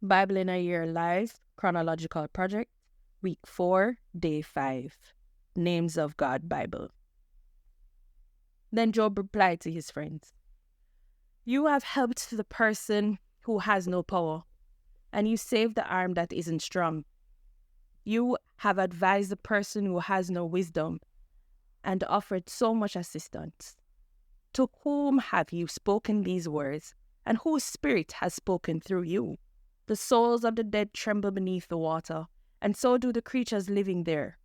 Bible in a Year Live, Chronological Project, Week 4, Day 5. Names of God Bible. Then Job replied to his friends, "You have helped the person who has no power, and you saved the arm that isn't strong. You have advised the person who has no wisdom, and offered so much assistance. To whom have you spoken these words, and whose spirit has spoken through you? The souls of the dead tremble beneath the water, and so do the creatures living there.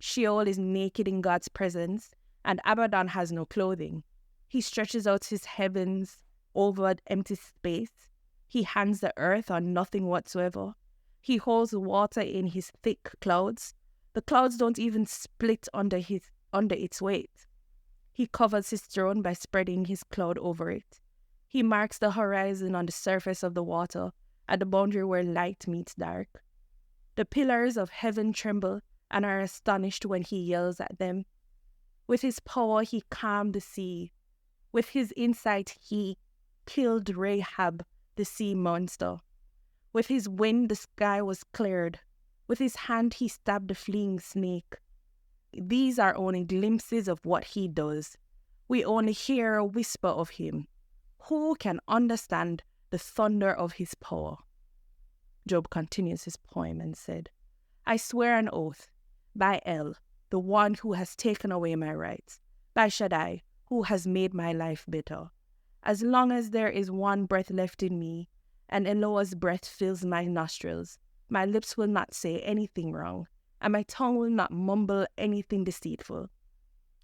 Sheol is naked in God's presence, and Abaddon has no clothing. He stretches out his heavens over empty space. He hands the earth on nothing whatsoever. He holds the water in his thick clouds. The clouds don't even split under its weight. He covers his throne by spreading his cloud over it. He marks the horizon on the surface of the water, at the boundary where light meets dark. The pillars of heaven tremble and are astonished when he yells at them. With his power he calmed the sea. With his insight he killed Rahab, the sea monster. With his wind the sky was cleared. With his hand he stabbed the fleeing snake. These are only glimpses of what he does. We only hear a whisper of him. Who can understand the thunder of his power?" Job continues his poem and said, "I swear an oath, by El, the one who has taken away my rights, by Shaddai, who has made my life bitter. As long as there is one breath left in me, and Eloh's breath fills my nostrils, my lips will not say anything wrong, and my tongue will not mumble anything deceitful.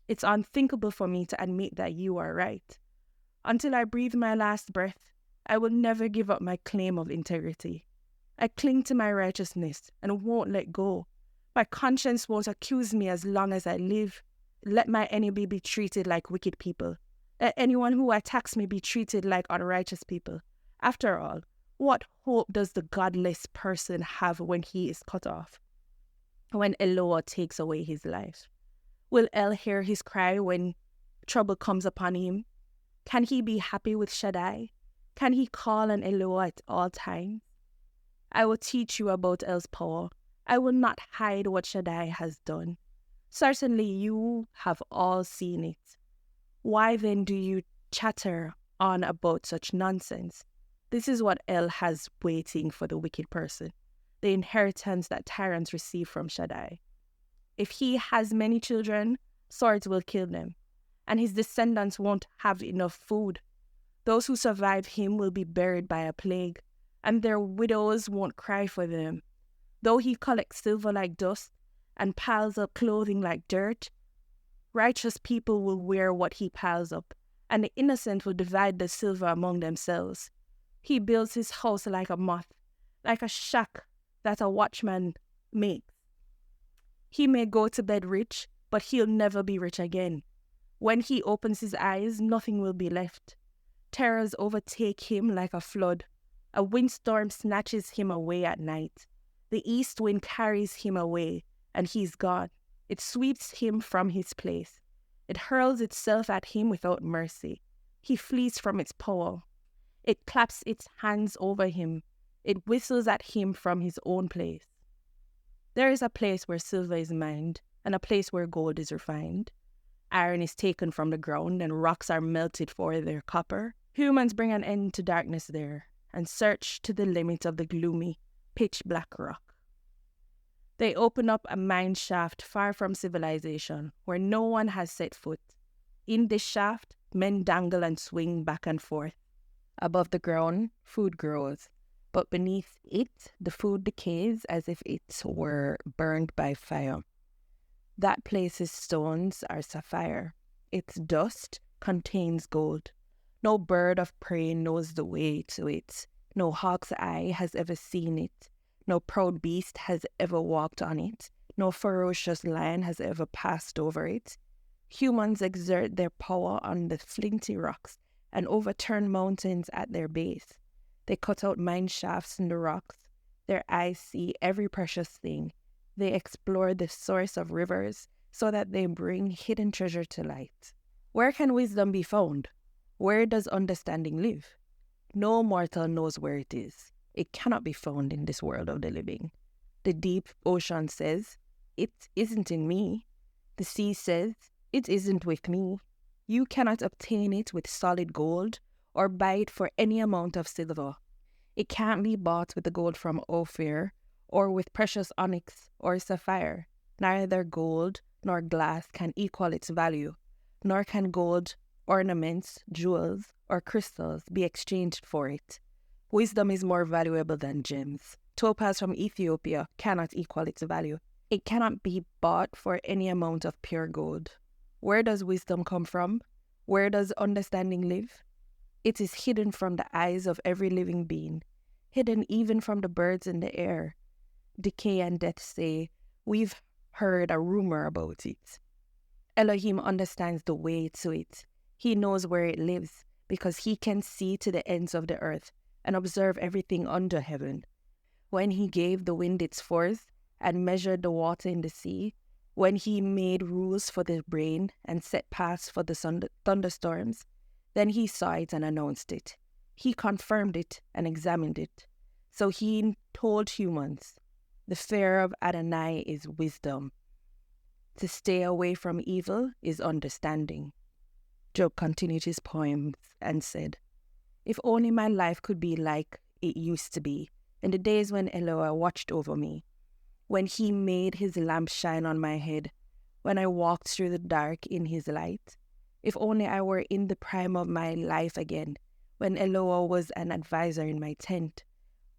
It's unthinkable for me to admit that you are right. Until I breathe my last breath, I will never give up my claim of integrity. I cling to my righteousness and won't let go. My conscience won't accuse me as long as I live. Let my enemy be treated like wicked people. Let anyone who attacks me be treated like unrighteous people. After all, what hope does the godless person have when he is cut off? When Eloah takes away his life? Will El hear his cry when trouble comes upon him? Can he be happy with Shaddai? Can he call on Eloah at all times? I will teach you about El's power. I will not hide what Shaddai has done. Certainly you have all seen it. Why then do you chatter on about such nonsense? This is what El has waiting for the wicked person, the inheritance that tyrants receive from Shaddai. If he has many children, swords will kill them, and his descendants won't have enough food. Those who survive him will be buried by a plague, and their widows won't cry for them. Though he collects silver like dust and piles up clothing like dirt, righteous people will wear what he piles up, and the innocent will divide the silver among themselves. He builds his house like a moth, like a shack that a watchman makes. He may go to bed rich, but he'll never be rich again. When he opens his eyes, nothing will be left. Terrors overtake him like a flood. A windstorm snatches him away at night. The east wind carries him away, and he's gone. It sweeps him from his place. It hurls itself at him without mercy. He flees from its power. It claps its hands over him. It whistles at him from his own place. There is a place where silver is mined, and a place where gold is refined. Iron is taken from the ground, and rocks are melted for their copper. Humans bring an end to darkness there, and search to the limit of the gloomy, pitch-black rock. They open up a mine shaft far from civilization, where no one has set foot. In this shaft, men dangle and swing back and forth. Above the ground, food grows, but beneath it, the food decays as if it were burned by fire. That place's stones are sapphire. Its dust contains gold. No bird of prey knows the way to it. No hawk's eye has ever seen it. No proud beast has ever walked on it. No ferocious lion has ever passed over it. Humans exert their power on the flinty rocks and overturn mountains at their base. They cut out mine shafts in the rocks. Their eyes see every precious thing. They explore the source of rivers so that they bring hidden treasure to light. Where can wisdom be found? Where does understanding live? No mortal knows where it is. It cannot be found in this world of the living. The deep ocean says, it isn't in me. The sea says, it isn't with me. You cannot obtain it with solid gold or buy it for any amount of silver. It can't be bought with the gold from Ophir or with precious onyx or sapphire. Neither gold nor glass can equal its value, nor can gold, ornaments, jewels, or crystals be exchanged for it. Wisdom is more valuable than gems. Topaz from Ethiopia cannot equal its value. It cannot be bought for any amount of pure gold. Where does wisdom come from? Where does understanding live? It is hidden from the eyes of every living being, hidden even from the birds in the air. Decay and death say, we've heard a rumor about it. Elohim understands the way to it. He knows where it lives because he can see to the ends of the earth and observe everything under heaven. When he gave the wind its force and measured the water in the sea, when he made rules for the rain and set paths for the thunderstorms, then he saw it and announced it. He confirmed it and examined it. So he told humans, the fear of Adonai is wisdom. To stay away from evil is understanding. Job continued his poems and said, if only my life could be like it used to be, in the days when Eloah watched over me, when he made his lamp shine on my head, when I walked through the dark in his light. If only I were in the prime of my life again, when Eloah was an advisor in my tent,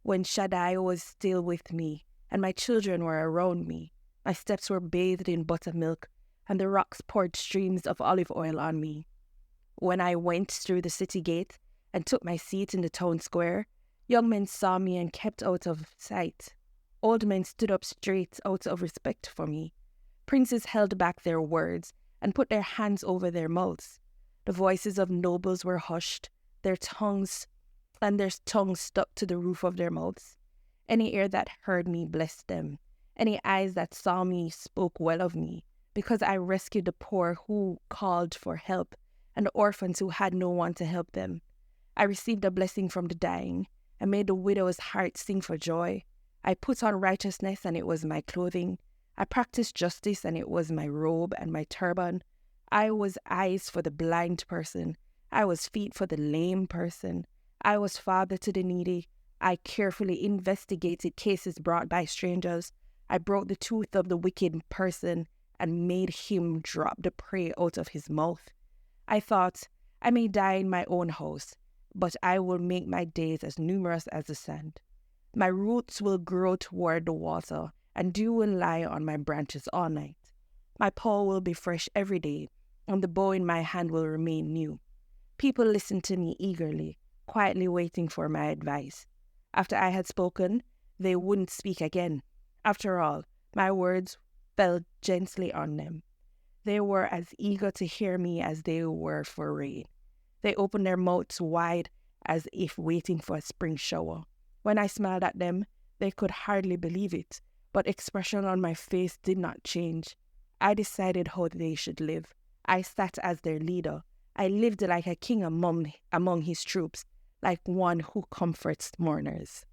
when Shaddai was still with me, and my children were around me. My steps were bathed in buttermilk, and the rocks poured streams of olive oil on me. When I went through the city gate and took my seat in the town square, young men saw me and kept out of sight. Old men stood up straight out of respect for me. Princes held back their words and put their hands over their mouths. The voices of nobles were hushed, their tongues stuck to the roof of their mouths. Any ear that heard me blessed them. Any eyes that saw me spoke well of me, because I rescued the poor who called for help and the orphans who had no one to help them. I received a blessing from the dying and made the widow's heart sing for joy. I put on righteousness and it was my clothing. I practiced justice and it was my robe and my turban. I was eyes for the blind person. I was feet for the lame person. I was father to the needy. I carefully investigated cases brought by strangers. I broke the tooth of the wicked person and made him drop the prey out of his mouth. I thought, I may die in my own house, but I will make my days as numerous as the sand. My roots will grow toward the water, and dew will lie on my branches all night. My paw will be fresh every day, and the bow in my hand will remain new. People listened to me eagerly, quietly waiting for my advice. After I had spoken, they wouldn't speak again. After all, my words fell gently on them. They were as eager to hear me as they were for rain. They opened their mouths wide as if waiting for a spring shower. When I smiled at them, they could hardly believe it, but expression on my face did not change. I decided how they should live. I sat as their leader. I lived like a king among his troops, like one who comforts mourners.